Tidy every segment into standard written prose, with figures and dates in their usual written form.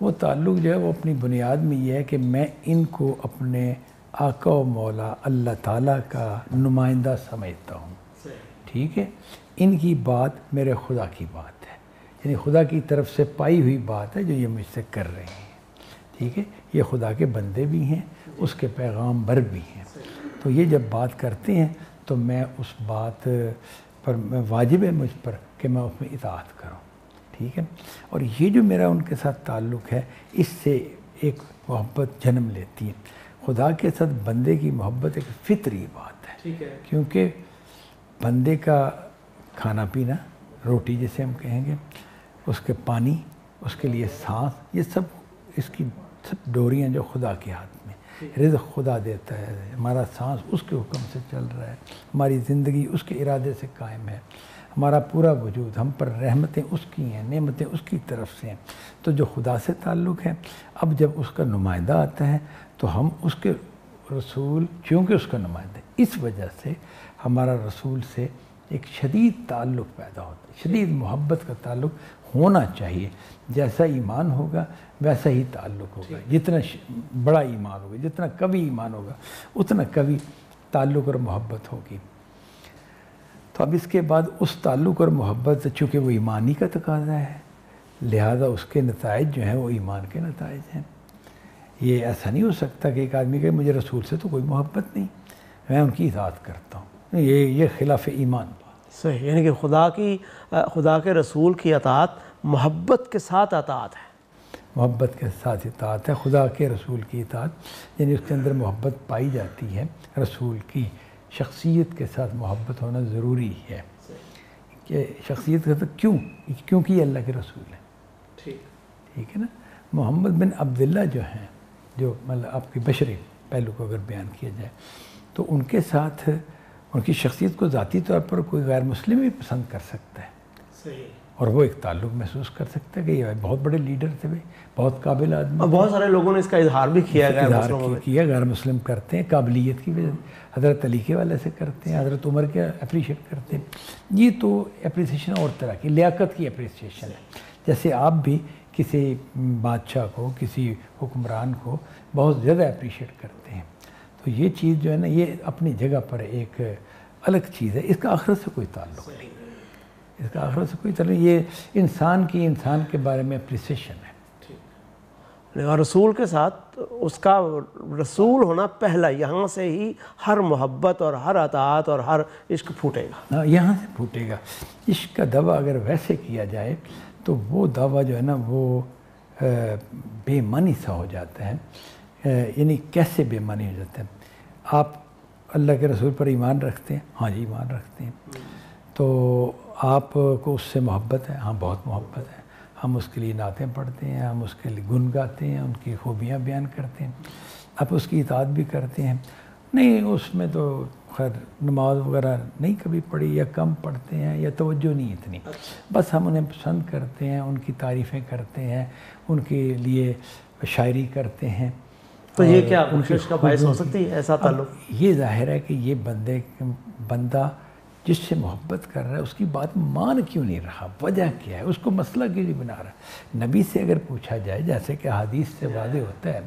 وہ تعلق جو ہے وہ اپنی بنیاد میں یہ ہے کہ میں ان کو اپنے آقا و مولا اللہ تعالیٰ کا نمائندہ سمجھتا ہوں، ٹھیک ہے، ان کی بات میرے خدا کی بات ہے، یعنی خدا کی طرف سے پائی ہوئی بات ہے جو یہ مجھ سے کر رہے ہیں، ٹھیک ہے، یہ خدا کے بندے بھی ہیں، اس کے پیغام بر بھی ہیں، تو یہ جب بات کرتے ہیں تو میں اس بات پر واجب ہے مجھ پر کہ میں اس میں اطاعت کروں، ٹھیک ہے، اور یہ جو میرا ان کے ساتھ تعلق ہے اس سے ایک محبت جنم لیتی ہے۔ خدا کے ساتھ بندے کی محبت ایک فطری بات ہے، کیونکہ بندے کا کھانا پینا، روٹی جسے ہم کہیں گے، اس کے پانی، اس کے لیے سانس، یہ سب اس کی سب ڈوریاں جو خدا کے ہاتھ میں، رزق خدا دیتا ہے، ہمارا سانس اس کے حکم سے چل رہا ہے، ہماری زندگی اس کے ارادے سے قائم ہے، ہمارا پورا وجود، ہم پر رحمتیں اس کی ہیں، نعمتیں اس کی طرف سے ہیں، تو جو خدا سے تعلق ہے، اب جب اس کا نمائندہ آتا ہے تو ہم اس کے رسول، چونکہ اس کا نمائندہ ہے، اس وجہ سے ہمارا رسول سے ایک شدید تعلق پیدا ہوتا ہے، شدید محبت کا تعلق ہونا چاہیے، جیسا ایمان ہوگا ویسا ہی تعلق ہوگا، جتنا بڑا ایمان ہوگا، جتنا قوی ایمان ہوگا اتنا قوی تعلق اور محبت ہوگی۔ تو اب اس کے بعد اس تعلق اور محبت، چونکہ وہ ایمانی کا تقاضا ہے، لہذا اس کے نتائج جو ہیں وہ ایمان کے نتائج ہیں۔ یہ ایسا نہیں ہو سکتا کہ ایک آدمی کہے مجھے رسول سے تو کوئی محبت نہیں، میں ان کی اطاعت کرتا ہوں، یہ خلاف ایمان بات۔ صحیح، یعنی کہ خدا کے رسول کی اطاعت محبت کے ساتھ اطاعت ہے، محبت کے ساتھ اطاعت ہے، خدا کے رسول کی اطاعت، یعنی اس کے اندر محبت پائی جاتی ہے، رسول کی شخصیت کے ساتھ محبت ہونا ضروری ہے، کہ شخصیت کا تو کیونکہ یہ اللہ کے رسول ہے، ٹھیک ہے نا۔ محمد بن عبداللہ جو ہیں، جو مطلب آپ کی بشری پہلو کو اگر بیان کیا جائے تو ان کے ساتھ ان کی شخصیت کو ذاتی طور پر کوئی غیر مسلم بھی پسند کر سکتا ہے، اور وہ ایک تعلق محسوس کر سکتا ہے کہ یہ بہت بڑے لیڈر تھے بھائی، بہت قابل آدمی، اور بہت سارے لوگوں نے اس کا اظہار بھی کیا ہے، غیر مسلم کرتے ہیں قابلیت کی وجہ سے، حضرت علی کے والے سے کرتے ہیں، حضرت عمر کے اپریشیٹ کرتے ہیں، یہ تو اپریسیشن اور طرح کی لیاقت کی اپریسیشن ہے، جیسے آپ بھی کسی بادشاہ کو، کسی حکمران کو بہت زیادہ اپریشیٹ کرتے ہیں، تو یہ چیز جو ہے نا یہ اپنی جگہ پر ایک الگ چیز ہے، اس کا آخرت سے کوئی تعلق نہیں، اس کا آخرت سے کوئی تعلق، یہ انسان کے بارے میں اپریسیشن ہے۔ اور رسول کے ساتھ اس کا رسول ہونا پہلا، یہاں سے ہی ہر محبت اور ہر اطاعت اور ہر عشق پھوٹے گا، یہاں سے پھوٹے گا۔ عشق کا دعویٰ اگر ویسے کیا جائے تو وہ دعویٰ جو ہے نا وہ بے معنی سا ہو جاتا ہے، یعنی کیسے بے معنی ہو جاتا ہے؟ آپ اللہ کے رسول پر ایمان رکھتے ہیں، ہاں جی ایمان رکھتے ہیں، تو آپ کو اس سے محبت ہے، ہاں بہت محبت ہے، ہم اس کے لیے نعتیں پڑھتے ہیں، ہم اس کے لیے گن گاتے ہیں، ان کی خوبیاں بیان کرتے ہیں، آپ اس کی اطاعت بھی کرتے ہیں، نہیں اس میں تو خیر نماز وغیرہ نہیں کبھی پڑھی یا کم پڑھتے ہیں یا توجہ نہیں اتنی، بس ہم انہیں پسند کرتے ہیں، ان کی تعریفیں کرتے ہیں، ان کے لیے شاعری کرتے ہیں، تو یہ کیا خوشش کا باعث ہو سکتی ہے ایسا تعلق؟ یہ ظاہر ہے کہ یہ بندہ جس سے محبت کر رہا ہے اس کی بات مان کیوں نہیں رہا، وجہ کیا ہے، اس کو مسئلہ کیوں نہیں بنا رہا؟ نبی سے اگر پوچھا جائے، جیسے کہ حدیث سے واضح ہوتا ہے،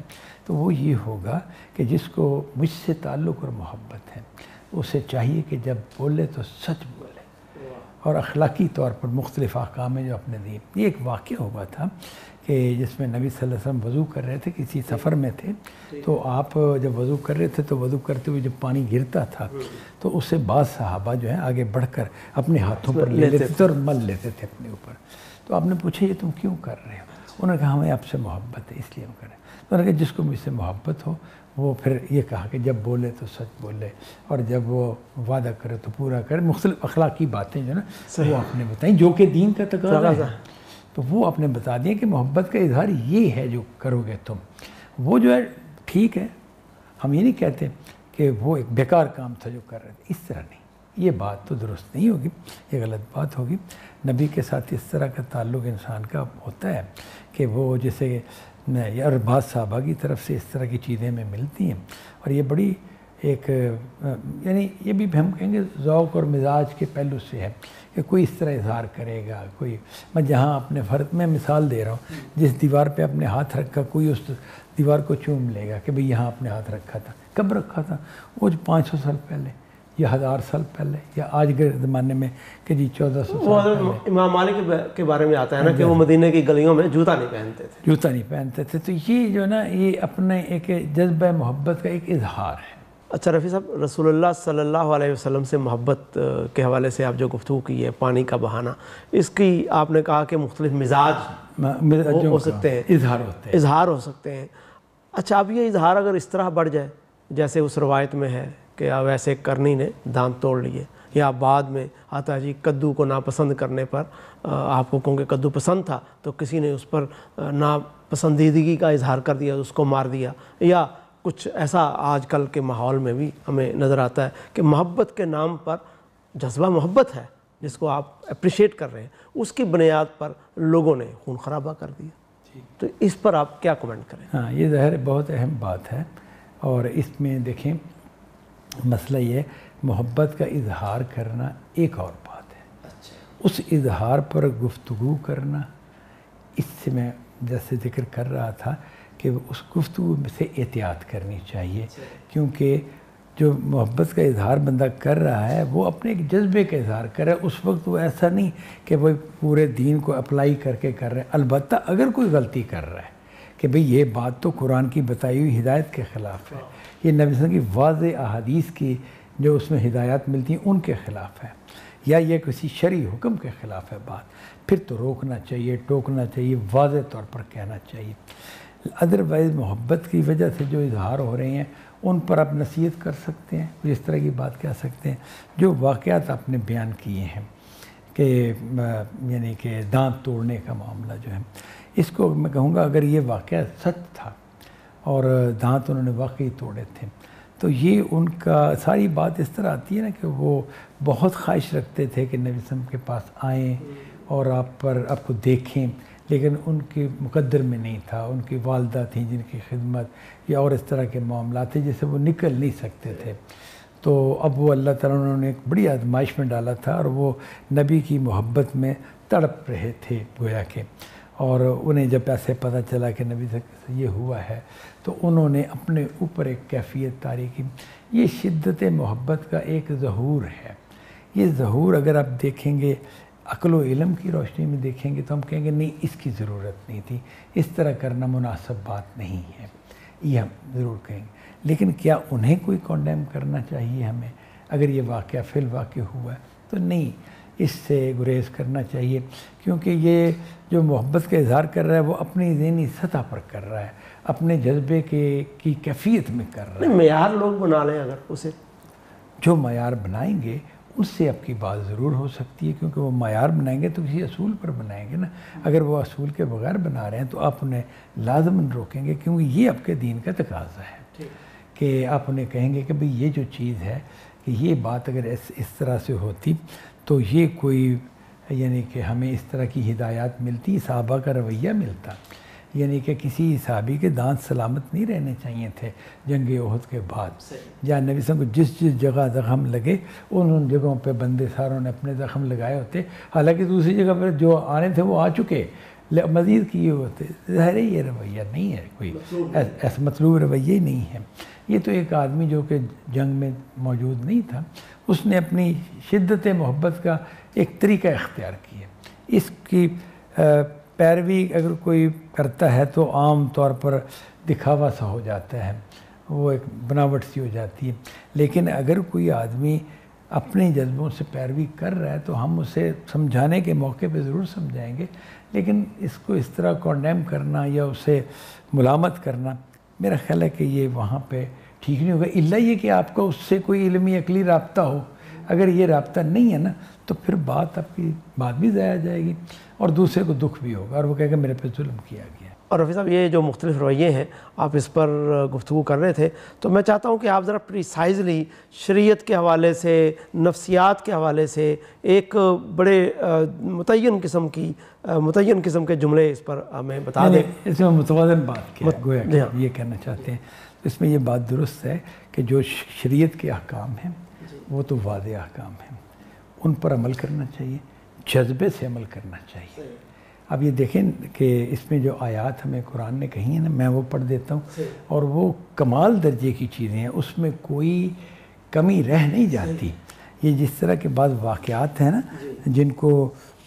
تو وہ یہ ہوگا کہ جس کو مجھ سے تعلق اور محبت ہے اسے چاہیے کہ جب بولے تو سچ بولے، اور اخلاقی طور پر مختلف احکام جو اپنے دیے۔ یہ ایک واقعہ ہوا تھا کہ جس میں نبی صلی اللہ علیہ وسلم وضو کر رہے تھے، کسی سفر میں تھے، تو آپ جب وضو کر رہے تھے تو وضو کرتے ہوئے جب پانی گرتا تھا تو اسے بعض صحابہ جو ہیں آگے بڑھ کر اپنے ہاتھوں پر لے لیتے تھے اور مل لیتے تھے اپنے اوپر، تو آپ نے پوچھا یہ تم کیوں کر رہے ہو؟ انہوں نے کہا ہمیں آپ سے محبت ہے اس لیے ہم کر رہے ہیں۔ تو انہوں نے کہا جس کو مجھ سے محبت ہو وہ پھر یہ کہا کہ جب بولے تو سچ بولے، اور جب وہ وعدہ کرے تو پورا کرے، مختلف اخلاقی باتیں جو نا وہ آپ نے بتائیں جو کہ دین کا تقاضا ہے، تو وہ آپ نے بتا دیا کہ محبت کا اظہار یہ ہے جو کرو گے تم، وہ جو ہے ٹھیک ہے، ہم یہ نہیں کہتے کہ وہ ایک بیکار کام تھا جو کر رہے تھے، اس طرح نہیں، یہ بات تو درست نہیں ہوگی، یہ غلط بات ہوگی۔ نبی کے ساتھ اس طرح کا تعلق انسان کا ہوتا ہے کہ وہ جیسے اور بعض صحابہ کی طرف سے اس طرح کی چیزیں میں ملتی ہیں، اور یہ بڑی ایک یعنی یہ بھی ہم کہیں گے ذوق اور مزاج کے پہلو سے ہے کہ کوئی اس طرح اظہار کرے گا، کوئی میں جہاں اپنے فرد میں مثال دے رہا ہوں، جس دیوار پہ اپنے ہاتھ رکھا کوئی اس دیوار کو چوم لے گا کہ بھئی یہاں اپنے ہاتھ رکھا تھا، کب رکھا تھا؟ وہ 500 سال پہلے یا 1000 سال پہلے یا آج کے زمانے میں کہ جی 1400 سال پہلے۔ امام مالک کے بارے میں آتا ہے نا کہ وہ مدینہ کی گلیوں میں جوتا نہیں پہنتے تھے، جوتا نہیں پہنتے تھے۔ تو یہ جو نا یہ اپنے ایک جذبہ محبت کا ایک اظہار ہے۔ اچھا رفیع صاحب، رسول اللہ صلی اللہ علیہ وسلم سے محبت کے حوالے سے آپ جو گفتگو کی ہے، پانی کا بہانا، اس کی آپ نے کہا کہ مختلف مزاج ہو سکتے ہیں، اظہار ہو سکتے ہیں۔ اچھا، اب یہ اظہار اگر اس طرح بڑھ جائے جیسے اس روایت میں ہے کہ اب ایسے کرنی نے دانت توڑ لیے، یا بعد میں آتا ہے جی کدو کو ناپسند کرنے پر، آپ کو کہوں کہ کدو پسند تھا تو کسی نے اس پر ناپسندیدگی کا اظہار کر دیا، اس کو مار دیا، یا کچھ ایسا آج کل کے ماحول میں بھی ہمیں نظر آتا ہے کہ محبت کے نام پر جذبہ محبت ہے جس کو آپ اپریشیٹ کر رہے ہیں، اس کی بنیاد پر لوگوں نے خون خرابہ کر دیا، تو اس پر آپ کیا کمنٹ کریں؟ ہاں، یہ ظاہر بہت اہم بات ہے، اور اس میں دیکھیں مسئلہ یہ محبت کا اظہار کرنا ایک اور بات ہے، اس اظہار پر گفتگو کرنا، اس سے میں جیسے ذکر کر رہا تھا کہ اس گفتگو میں سے احتیاط کرنی چاہیے، کیونکہ جو محبت کا اظہار بندہ کر رہا ہے وہ اپنے ایک جذبے کا اظہار کر رہا ہے، اس وقت وہ ایسا نہیں کہ وہ پورے دین کو اپلائی کر کے کر رہے ہیں۔ البتہ اگر کوئی غلطی کر رہا ہے کہ بھئی یہ بات تو قرآن کی بتائی ہوئی ہدایت کے خلاف ہے، یہ نبی صلی اللہ علیہ وسلم کی واضح احادیث کی جو اس میں ہدایات ملتی ہیں ان کے خلاف ہے، یا یہ کسی شرعی حکم کے خلاف ہے بات، پھر تو روکنا چاہیے، ٹوکنا چاہیے، واضح طور پر کہنا چاہیے۔ ادروائز محبت کی وجہ سے جو اظہار ہو رہے ہیں ان پر آپ نصیحت کر سکتے ہیں، کچھ اس طرح کی بات کہہ سکتے ہیں۔ جو واقعات آپ نے بیان کیے ہیں کہ یعنی کہ دانت توڑنے کا معاملہ جو ہے، اس کو میں کہوں گا اگر یہ واقعہ سچ تھا اور دانت انہوں نے واقعی توڑے تھے تو یہ ان کا ساری بات اس طرح آتی ہے نا کہ وہ بہت خواہش رکھتے تھے کہ نبی صلی اللہ علیہ وسلم کے پاس آئیں اور آپ کو دیکھیں، لیکن ان کے مقدر میں نہیں تھا، ان کی والدہ تھیں جن کی خدمت یا اور اس طرح کے معاملات تھے جس سے وہ نکل نہیں سکتے تھے، تو اب وہ اللہ تعالیٰ انہوں نے ایک بڑی آزمائش میں ڈالا تھا اور وہ نبی کی محبت میں تڑپ رہے تھے گویا کہ، اور انہیں جب ایسے پتہ چلا کہ نبی سے یہ ہوا ہے تو انہوں نے اپنے اوپر ایک کیفیت طاری کی۔ یہ شدت محبت کا ایک ظہور ہے، یہ ظہور اگر آپ دیکھیں گے عقل و علم کی روشنی میں دیکھیں گے تو ہم کہیں گے نہیں اس کی ضرورت نہیں تھی، اس طرح کرنا مناسب بات نہیں ہے، یہ ہم ضرور کہیں گے۔ لیکن کیا انہیں کوئی کنڈیم کرنا چاہیے ہمیں اگر یہ واقعہ فی الواقع ہوا ہے؟ تو نہیں، اس سے گریز کرنا چاہیے، کیونکہ یہ جو محبت کا اظہار کر رہا ہے وہ اپنی ذہنی سطح پر کر رہا ہے، اپنے جذبے کی کیفیت میں کر رہا ہے۔ معیار لوگ بنا لیں اگر اسے، جو معیار بنائیں گے اس سے آپ کی بات ضرور ہو سکتی ہے، کیونکہ وہ معیار بنائیں گے تو کسی اصول پر بنائیں گے نا، اگر وہ اصول کے بغیر بنا رہے ہیں تو آپ انہیں لازماً روکیں گے، کیونکہ یہ آپ کے دین کا تقاضا ہے کہ آپ انہیں کہیں گے کہ بھئی یہ جو چیز ہے کہ یہ بات اگر اس طرح سے ہوتی تو یہ کوئی یعنی کہ ہمیں اس طرح کی ہدایات ملتی، صحابہ کا رویہ ملتا، یعنی کہ کسی صحابی کے دانت سلامت نہیں رہنے چاہیے تھے جنگ احد کے بعد، یا نبی صلی اللہ علیہ وسلم کو جس جگہ زخم لگے ان جگہوں پہ بندے ساروں نے اپنے زخم لگائے ہوتے، حالانکہ دوسری جگہ پر جو آنے تھے وہ آ چکے مزید کیے ہوتے۔ ظاہر ہے یہ رویہ نہیں ہے، کوئی ایسا مطلوب رویہ ہی نہیں ہے۔ یہ تو ایک آدمی جو کہ جنگ میں موجود نہیں تھا، اس نے اپنی شدت محبت کا ایک طریقہ اختیار کیا، اس کی پیروی اگر کوئی کرتا ہے تو عام طور پر دکھاوا سا ہو جاتا ہے، وہ ایک بناوٹ سی ہو جاتی ہے، لیکن اگر کوئی آدمی اپنے جذبوں سے پیروی کر رہا ہے تو ہم اسے سمجھانے کے موقع پہ ضرور سمجھائیں گے، لیکن اس کو اس طرح کنڈیم کرنا یا اسے ملامت کرنا میرا خیال ہے کہ یہ وہاں پہ ٹھیک نہیں ہوگا، الا یہ کہ آپ کا اس سے کوئی علمی عقلی رابطہ ہو۔ اگر یہ رابطہ نہیں ہے نا تو پھر بات آپ کی بات بھی ضائع جائے گی اور دوسرے کو دکھ بھی ہوگا اور وہ کہے گا میرے پہ ظلم کیا گیا۔ اور رفیع صاحب یہ جو مختلف رویے ہیں آپ اس پر گفتگو کر رہے تھے، تو میں چاہتا ہوں کہ آپ ذرا پریسائزلی شریعت کے حوالے سے، نفسیات کے حوالے سے ایک بڑے متعین قسم کے جملے اس پر ہمیں بتا دیں۔ اس میں متوازن بات کیا گویا کہ یہ کہنا چاہتے ہیں۔ اس میں یہ بات درست ہے کہ جو شریعت کے احکام ہیں وہ تو واضح احکام ہیں، ان پر عمل کرنا چاہیے، جذبے سے عمل کرنا چاہیے۔ اب یہ دیکھیں کہ اس میں جو آیات ہمیں قرآن نے کہی ہیں نا، میں وہ پڑھ دیتا ہوں، اور وہ کمال درجے کی چیزیں ہیں، اس میں کوئی کمی رہ نہیں جاتی۔ یہ جس طرح کے بعض واقعات ہیں نا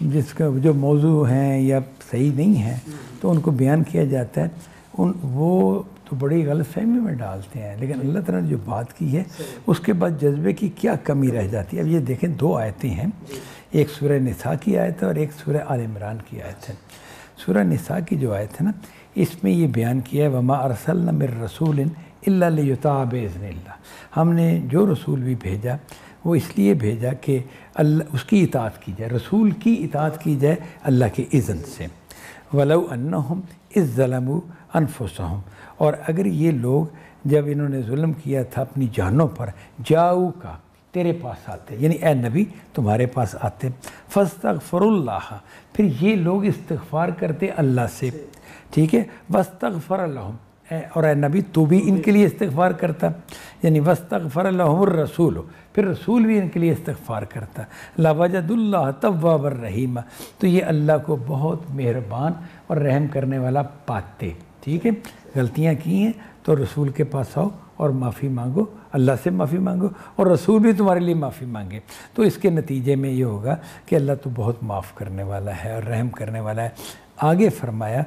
جس کا جو موضوع ہیں یا صحیح نہیں ہیں تو ان کو بیان کیا جاتا ہے، وہ تو بڑی غلط فہمی میں ڈالتے ہیں، لیکن اللہ تعالیٰ نے جو بات کی ہے اس کے بعد جذبے کی کیا کمی رہ جاتی ہے۔ اب یہ دیکھیں 2 آیتیں ہیں، ایک سورہ نساء کی آیت ہے اور ایک سورہ آل عمران کی آیت ہے۔ سورہ نساء کی جو آیت ہے نا، اس میں یہ بیان کیا ہے وَمَا أَرْسَلْنَا مِن رَّسُولٍ إِلَّا لِيُطَاعَ بِإِذْنِ اللَّهِ، ہم نے جو رسول بھی بھیجا وہ اس لیے بھیجا کہ اللہ اس کی اطاعت کی جائے، رسول کی اطاعت کی جائے اللہ کے اذن سے۔ وَلَوْ أَنَّهُمْ إِذْ ظَلَمُوا أَنفُسَهُمْ، اور اگر یہ لوگ جب انہوں نے ظلم کیا تھا اپنی جانوں پر، جاؤ کا تیرے پاس آتے، یعنی اے نبی تمہارے پاس آتے، فاستغفروا اللہ، پھر یہ لوگ استغفار کرتے اللہ سے، ٹھیک ہے، واستغفر لہم، اور اے نبی تو بھی ان کے لیے استغفار کرتا، یعنی واستغفر لہم الرسول، پھر رسول بھی ان کے لیے استغفار کرتا، لوجدوا اللہ توابا الرحیم، تو یہ اللہ کو بہت مہربان اور رحم کرنے والا پاتے، ٹھیک ہے۔ غلطیاں کی ہیں تو رسول کے پاس آؤ اور معافی مانگو، اللہ سے معافی مانگو، اور رسول بھی تمہارے لیے معافی مانگے، تو اس کے نتیجے میں یہ ہوگا کہ اللہ تو بہت معاف کرنے والا ہے اور رحم کرنے والا ہے۔ آگے فرمایا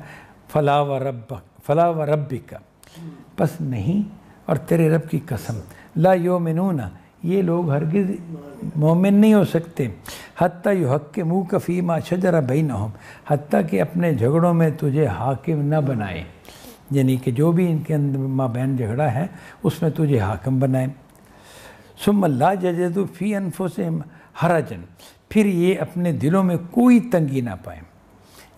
فلا وربک، پس نہیں اور تیرے رب کی قسم، لا یؤمنون، یہ لوگ ہرگز مومن نہیں ہو سکتے، حتیٰ یحکموک فیما شجر بینہم، حتیٰ کہ اپنے جھگڑوں میں تجھے حاکم نہ بنائے، یعنی کہ جو بھی ان کے اندر مابین جھگڑا ہے اس میں تجھے حاکم بنائے، ثم لا یجدوا فی انفسہم حرجا، پھر یہ اپنے دلوں میں کوئی تنگی نہ پائیں،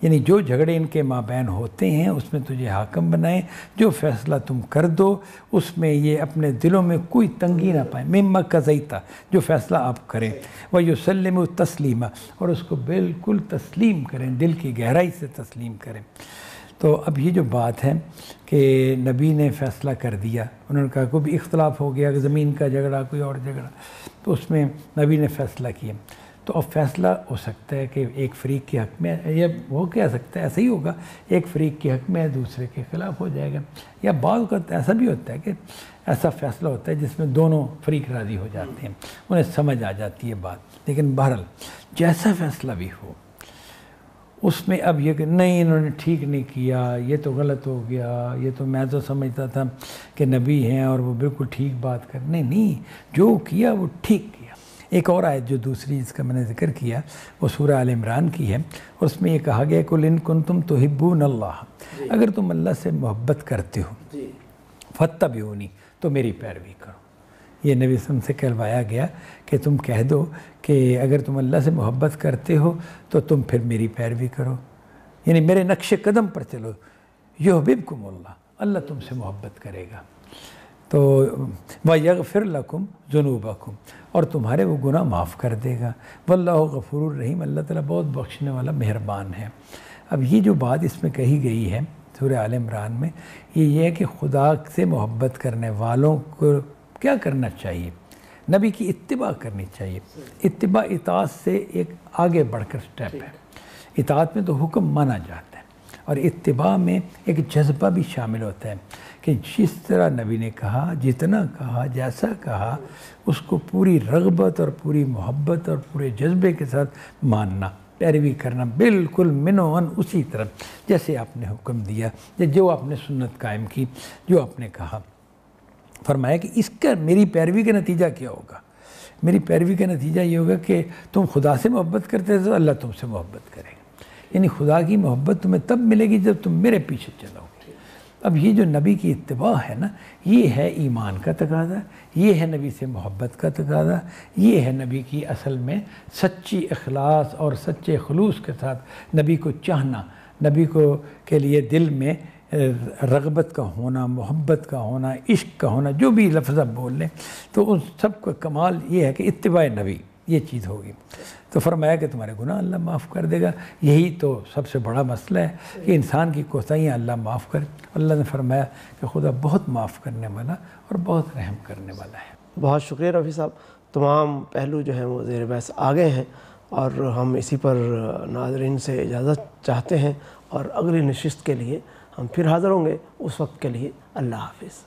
یعنی جو جھگڑے ان کے مابین ہوتے ہیں اس میں تجھے حاکم بنائیں، جو فیصلہ تم کر دو اس میں یہ اپنے دلوں میں کوئی تنگی نہ پائیں، مما قضیتا، جو فیصلہ آپ کریں، وَيُسَلِّمُ تسلیما، اور اس کو بالکل تسلیم کریں، دل کی گہرائی سے تسلیم کریں۔ تو اب یہ جو بات ہے کہ نبی نے فیصلہ کر دیا، انہوں نے کہا کوئی بھی اختلاف ہو گیا، زمین کا جھگڑا کوئی اور جھگڑا، تو اس میں نبی نے فیصلہ کیا، تو اب فیصلہ ہو سکتا ہے کہ ایک فریق کے حق میں، یا وہ کہہ سکتا ہے ایسا ہی ہوگا، ایک فریق کے حق میں دوسرے کے خلاف ہو جائے گا، یا بعض اوقات ایسا بھی ہوتا ہے کہ ایسا فیصلہ ہوتا ہے جس میں دونوں فریق راضی ہو جاتے ہیں، انہیں سمجھ آ جاتی ہے بات، لیکن بہرحال جیسا فیصلہ بھی ہو اس میں اب یہ کہ نہیں انہوں نے ٹھیک نہیں کیا، یہ تو غلط ہو گیا، یہ تو میں تو سمجھتا تھا کہ نبی ہیں اور وہ بالکل ٹھیک بات کرنے، نہیں، جو کیا وہ ٹھیک کیا۔ ایک اور آیت جو دوسری جس کا میں نے ذکر کیا وہ سورہ آل عمران کی ہے، اور اس میں یہ کہا گیا قُلْ إِن كُنتُمْ تُحِبُّونَ اللَّهَ، اگر تم اللہ سے محبت کرتے ہو، فَاتَّبِعُونِی، تو میری پیروی کرو۔ یہ نبی صلی اللہ علیہ وسلم سے کہلوایا گیا کہ تم کہہ دو کہ اگر تم اللہ سے محبت کرتے ہو تو تم پھر میری پیروی کرو، یعنی میرے نقش قدم پر چلو، یحببکم اللہ، اللہ تم سے محبت کرے گا، تو وَیَغْفِرْ لَکُمْ ذُنُوبَکُمْ، اور تمہارے وہ گناہ معاف کر دے گا، وَاللَّهُ غَفُورٌ الرحیم، اللہ تعالیٰ بہت بخشنے والا مہربان ہے۔ اب یہ جو بات اس میں کہی گئی ہے سورہ آل عمران میں، یہ ہے کہ خدا سے محبت کرنے والوں کو کیا کرنا چاہیے، نبی کی اتباع کرنی چاہیے۔ اتباع اطاعت سے ایک آگے بڑھ کر سٹیپ ہے، اطاعت میں تو حکم مانا جاتا ہے اور اتباع میں ایک جذبہ بھی شامل ہوتا ہے کہ جس طرح نبی نے کہا، جتنا کہا، جیسا کہا، اس کو پوری رغبت اور پوری محبت اور پورے جذبے کے ساتھ ماننا، پیروی کرنا، بالکل منوان اسی طرح جیسے آپ نے حکم دیا، جو آپ نے سنت قائم کی، جو آپ نے کہا۔ فرمایا کہ اس کا میری پیروی کا نتیجہ کیا ہوگا، میری پیروی کا نتیجہ یہ ہوگا کہ تم خدا سے محبت کرتے تو اللہ تم سے محبت کرے گا، یعنی خدا کی محبت تمہیں تب ملے گی جب تم میرے پیچھے چلو گے۔ اب یہ جو نبی کی اتباع ہے نا، یہ ہے ایمان کا تقاضا، یہ ہے نبی سے محبت کا تقاضا، یہ ہے نبی کی اصل میں سچی اخلاص اور سچے خلوص کے ساتھ نبی کو چاہنا، نبی کو کے لیے دل میں رغبت کا ہونا، محبت کا ہونا، عشق کا ہونا، جو بھی لفظ بول لیں، تو ان سب کا کمال یہ ہے کہ اتباع نبی یہ چیز ہوگی۔ تو فرمایا کہ تمہارے گناہ اللہ معاف کر دے گا۔ یہی تو سب سے بڑا مسئلہ ہے کہ انسان کی کوتاہیاں اللہ معاف کرے۔ اللہ نے فرمایا کہ خدا بہت معاف کرنے والا اور بہت رحم کرنے والا ہے۔ بہت شکریہ رفیع صاحب، تمام پہلو جو ہیں وہ زیر بحث آ گئے ہیں، اور ہم اسی پر ناظرین سے اجازت چاہتے ہیں، اور اگلی نشست کے لیے ہم پھر حاضر ہوں گے۔ اس وقت کے لیے اللہ حافظ۔